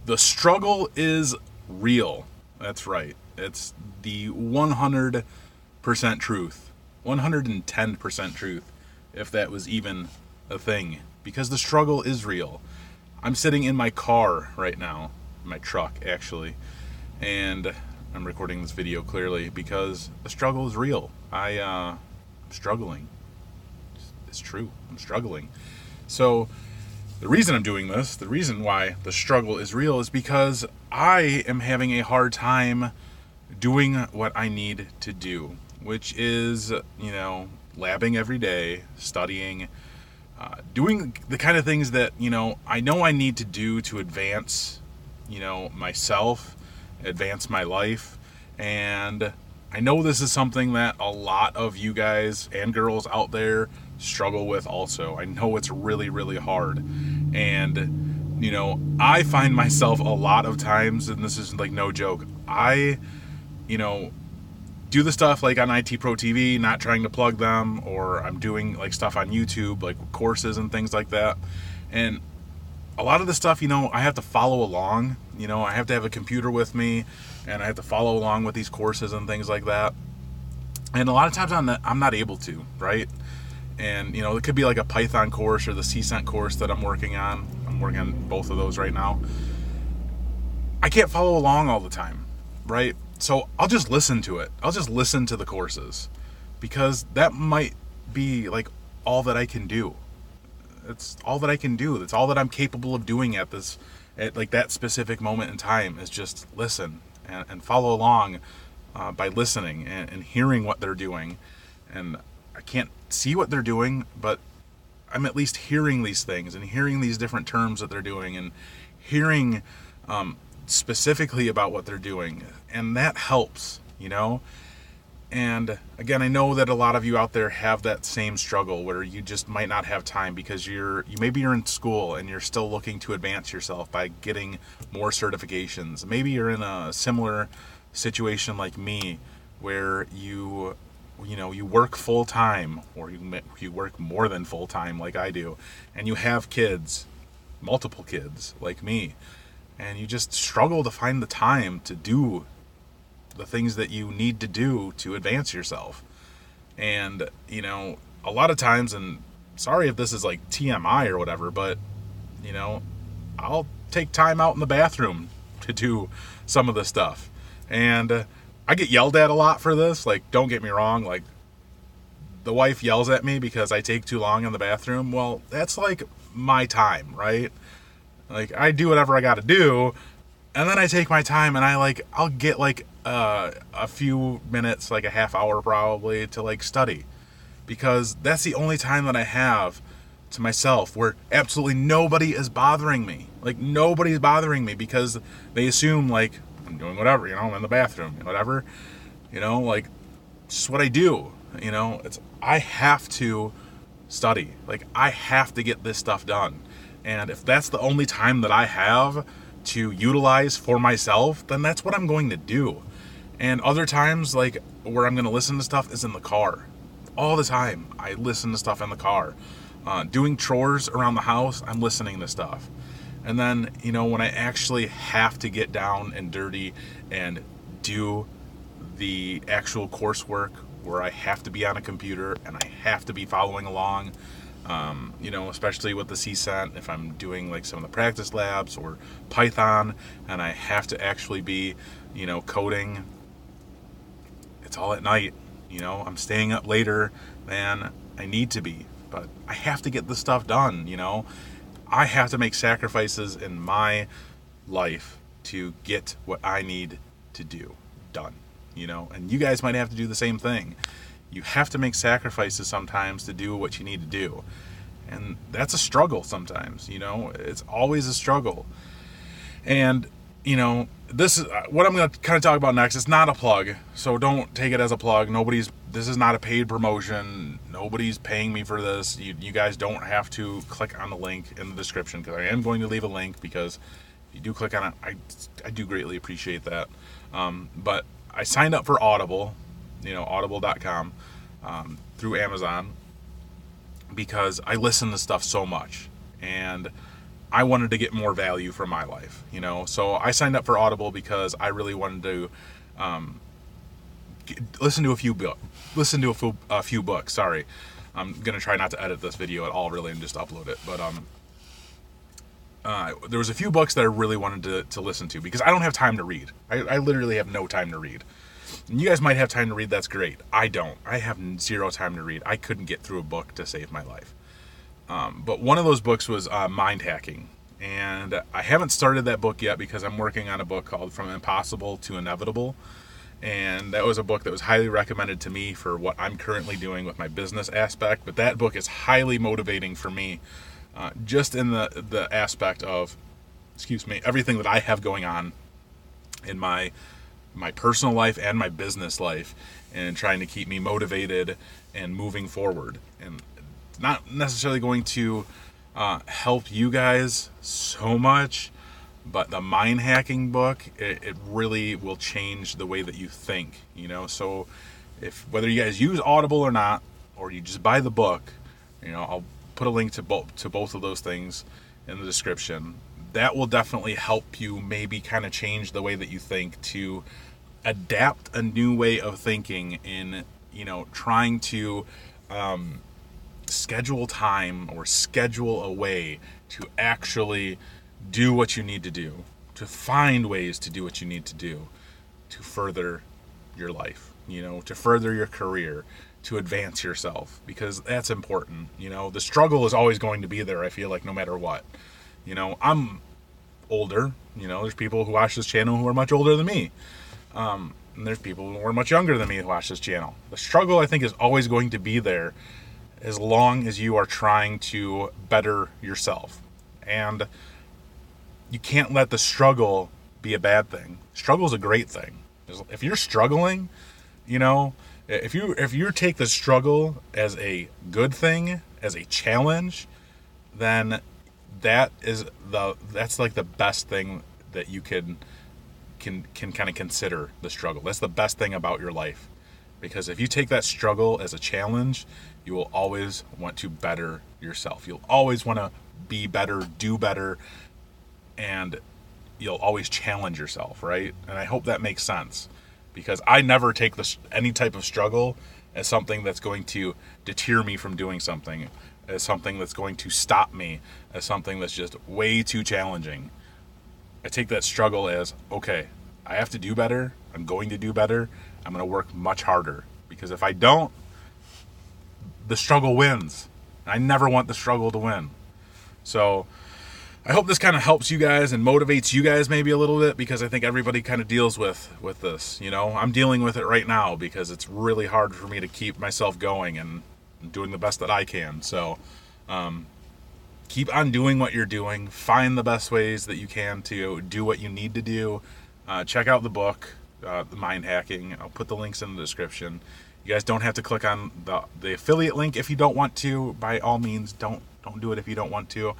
The struggle is real. That's right. It's the 100% truth. 110% truth, if that was even a thing. Because the struggle is real. I'm sitting in my car right now. My truck, actually. And I'm recording this video clearly because the struggle is real. I'm struggling. It's true. I'm struggling. So the reason I'm doing this, the reason why the struggle is real, is because I am having a hard time doing what I need to do, which is, labbing every day, studying, doing the kind of things that, I know I need to do to advance, myself, advance my life. And I know this is something that a lot of you guys and girls out there struggle with also. I know it's really, really hard. And, I find myself a lot of times, and this is like no joke, I, do the stuff like on IT Pro TV, not trying to plug them, or I'm doing like stuff on YouTube, like courses and things like that. And a lot of the stuff, I have to follow along. I have to have a computer with me, and I have to follow along with these courses and things like that. And a lot of times I'm not able to, right? And, it could be like a Python course or the CCENT course that I'm working on. I'm working on both of those right now. I can't follow along all the time, right? So I'll just listen to it. I'll just listen to the courses, because that might be like all that I can do. It's all that I can do. That's all that I'm capable of doing at like that specific moment in time, is just listen and follow along by listening and hearing what they're doing. And I can't see what they're doing, but I'm at least hearing these things and hearing these different terms that they're doing and hearing specifically about what they're doing. And that helps, And again, I know that a lot of you out there have that same struggle where you just might not have time because maybe you're in school and you're still looking to advance yourself by getting more certifications. Maybe you're in a similar situation like me, where you work full time, or you work more than full time like I do, and you have kids, multiple kids like me, and you just struggle to find the time to do the things that you need to do to advance yourself. And, a lot of times, and sorry if this is like TMI or whatever, but, I'll take time out in the bathroom to do some of the stuff. And I get yelled at a lot for this. Like, don't get me wrong, like, the wife yells at me because I take too long in the bathroom. Well, that's like my time, right? Like, I do whatever I got to do, and then I take my time, and I'll get like a few minutes, like a half hour probably, to like study, because that's the only time that I have to myself where absolutely nobody is bothering me. Like, nobody's bothering me, because they assume like I'm doing whatever, I'm in the bathroom, whatever, like, it's just what I do. I have to study. Like, I have to get this stuff done. And if that's the only time that I have to utilize for myself, then that's what I'm going to do. And other times, like, where I'm going to listen to stuff is in the car. All the time, I listen to stuff in the car. Doing chores around the house, I'm listening to stuff. And then, when I actually have to get down and dirty and do the actual coursework, where I have to be on a computer and I have to be following along, especially with the CCENT, if I'm doing like some of the practice labs or Python, and I have to actually be, coding, it's all at night. I'm staying up later than I need to be, but I have to get this stuff done. I have to make sacrifices in my life to get what I need to do done, and you guys might have to do the same thing. You have to make sacrifices sometimes to do what you need to do. And that's a struggle sometimes, it's always a struggle. And, this is what I'm going to kind of talk about next. It's not a plug, so don't take it as a plug. This is not a paid promotion. Nobody's paying me for this. You guys don't have to click on the link in the description, because I am going to leave a link, because if you do click on it, I do greatly appreciate that. But I signed up for Audible, audible.com, through Amazon, because I listen to stuff so much. And I wanted to get more value from my life, you know. So I signed up for Audible because I really wanted to listen to a few books. Sorry, I'm gonna try not to edit this video at all, really, and just upload it. But there was a few books that I really wanted to listen to because I don't have time to read. I literally have no time to read. And you guys might have time to read. That's great. I don't. I have zero time to read. I couldn't get through a book to save my life. But one of those books was Mind Hacking. And I haven't started that book yet because I'm working on a book called From Impossible to Inevitable. And that was a book that was highly recommended to me for what I'm currently doing with my business aspect. But that book is highly motivating for me, just in the aspect of, everything that I have going on in my personal life and my business life, and trying to keep me motivated and moving forward. And it's not necessarily going to help you guys so much, but the Mind Hacking book, it really will change the way that you think, you know. So whether you guys use Audible or not, or you just buy the book, you know, I'll put a link to both of those things in the description. That will definitely help you maybe kind of change the way that you think, to adapt a new way of thinking in, you know, trying to schedule time or schedule a way to actually do what you need to do, to find ways to do what you need to do to further your life, you know, to further your career, to advance yourself, because that's important. You know, the struggle is always going to be there, I feel like, no matter what. You know, I'm older, you know, there's people who watch this channel who are much older than me. And there's people who are much younger than me who watch this channel. The struggle, I think, is always going to be there as long as you are trying to better yourself. And you can't let the struggle be a bad thing. Struggle is a great thing. If you're struggling, you know, if you take the struggle as a good thing, as a challenge, then that's like the best thing that you can kind of consider the struggle. That's the best thing about your life. Because if you take that struggle as a challenge, you will always want to better yourself. You'll always want to be better, do better, and you'll always challenge yourself, right? And I hope that makes sense, because I never take any type of struggle as something that's going to deter me from doing something, as something that's going to stop me, as something that's just way too challenging. I take that struggle as, okay, I have to do better. I'm going to do better. I'm going to work much harder, because if I don't, the struggle wins. I never want the struggle to win. So I hope this kind of helps you guys and motivates you guys maybe a little bit, because I think everybody kind of deals with this. You know, I'm dealing with it right now because it's really hard for me to keep myself going and doing the best that I can. So keep on doing what you're doing. Find the best ways that you can to do what you need to do. Check out the book, The Mind Hacking. I'll put the links in the description. You guys don't have to click on the affiliate link if you don't want to. By all means, don't do it if you don't want to.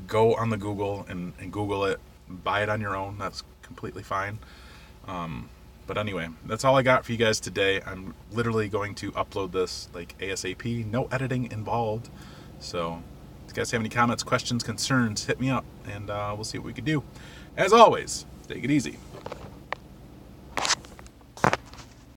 Go on the Google and Google it. Buy it on your own. That's completely fine. But anyway, that's all I got for you guys today. I'm literally going to upload this like ASAP. No editing involved. So if you guys have any comments, questions, concerns, hit me up, and we'll see what we can do. As always, take it easy.